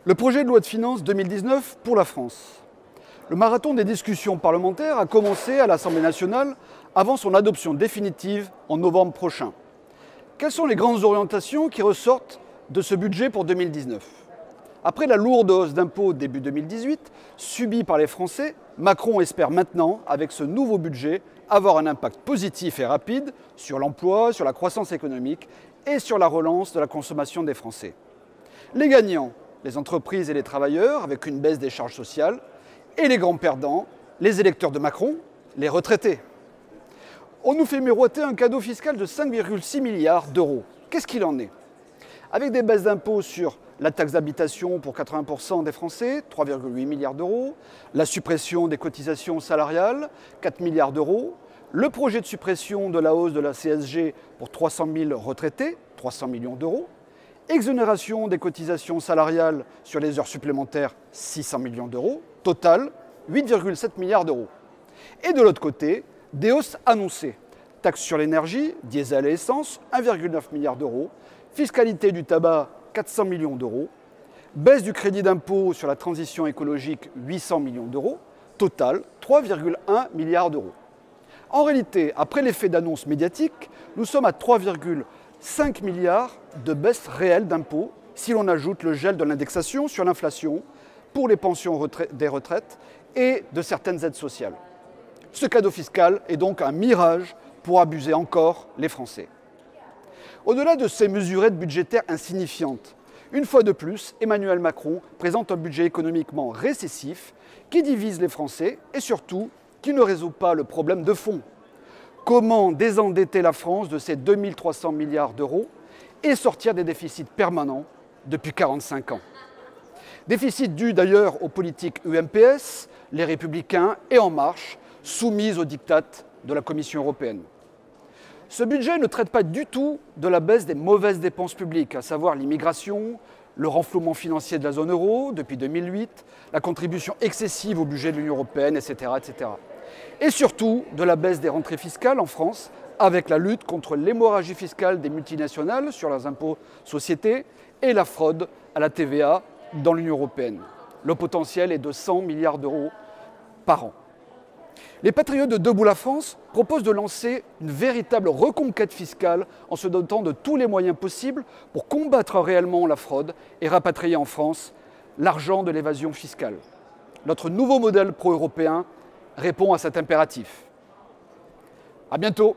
Le projet de loi de finances 2019 pour la France. Le marathon des discussions parlementaires a commencé à l'Assemblée nationale avant son adoption définitive en novembre prochain. Quelles sont les grandes orientations qui ressortent de ce budget pour 2019 ? Après la lourde hausse d'impôts début 2018, subie par les Français, Macron espère maintenant, avec ce nouveau budget, avoir un impact positif et rapide sur l'emploi, sur la croissance économique et sur la relance de la consommation des Français. Les gagnants, les entreprises et les travailleurs, avec une baisse des charges sociales, et les grands perdants, les électeurs de Macron, les retraités. On nous fait miroiter un cadeau fiscal de 5,6 milliards d'euros. Qu'est-ce qu'il en est ? Avec des baisses d'impôts sur la taxe d'habitation pour 80% des Français, 3,8 milliards d'euros, la suppression des cotisations salariales, 4 milliards d'euros, le projet de suppression de la hausse de la CSG pour 300 000 retraités, 300 millions d'euros, exonération des cotisations salariales sur les heures supplémentaires, 600 millions d'euros, total 8,7 milliards d'euros. Et de l'autre côté, des hausses annoncées. Taxe sur l'énergie, diesel et essence, 1,9 milliard d'euros, fiscalité du tabac, 400 millions d'euros, baisse du crédit d'impôt sur la transition écologique, 800 millions d'euros, total 3,1 milliards d'euros. En réalité, après l'effet d'annonce médiatique, nous sommes à 3,5 milliards de baisse réelle d'impôts si l'on ajoute le gel de l'indexation sur l'inflation pour les pensions des retraites et de certaines aides sociales. Ce cadeau fiscal est donc un mirage pour abuser encore les Français. Au-delà de ces mesurettes budgétaires insignifiantes, une fois de plus, Emmanuel Macron présente un budget économiquement récessif qui divise les Français et surtout qui ne résout pas le problème de fond. Comment désendetter la France de ses 2300 milliards d'euros et sortir des déficits permanents depuis 45 ans ? Déficits dus d'ailleurs aux politiques UMPS, les Républicains et En Marche, soumises aux diktats de la Commission européenne. Ce budget ne traite pas du tout de la baisse des mauvaises dépenses publiques, à savoir l'immigration, le renflouement financier de la zone euro depuis 2008, la contribution excessive au budget de l'Union européenne, etc., etc. Et surtout de la baisse des rentrées fiscales en France, avec la lutte contre l'hémorragie fiscale des multinationales sur leurs impôts sociétés et la fraude à la TVA dans l'Union européenne. Le potentiel est de 100 milliards d'euros par an. Les patriotes de Debout la France proposent de lancer une véritable reconquête fiscale en se dotant de tous les moyens possibles pour combattre réellement la fraude et rapatrier en France l'argent de l'évasion fiscale. Notre nouveau modèle pro-européen répond à cet impératif. À bientôt.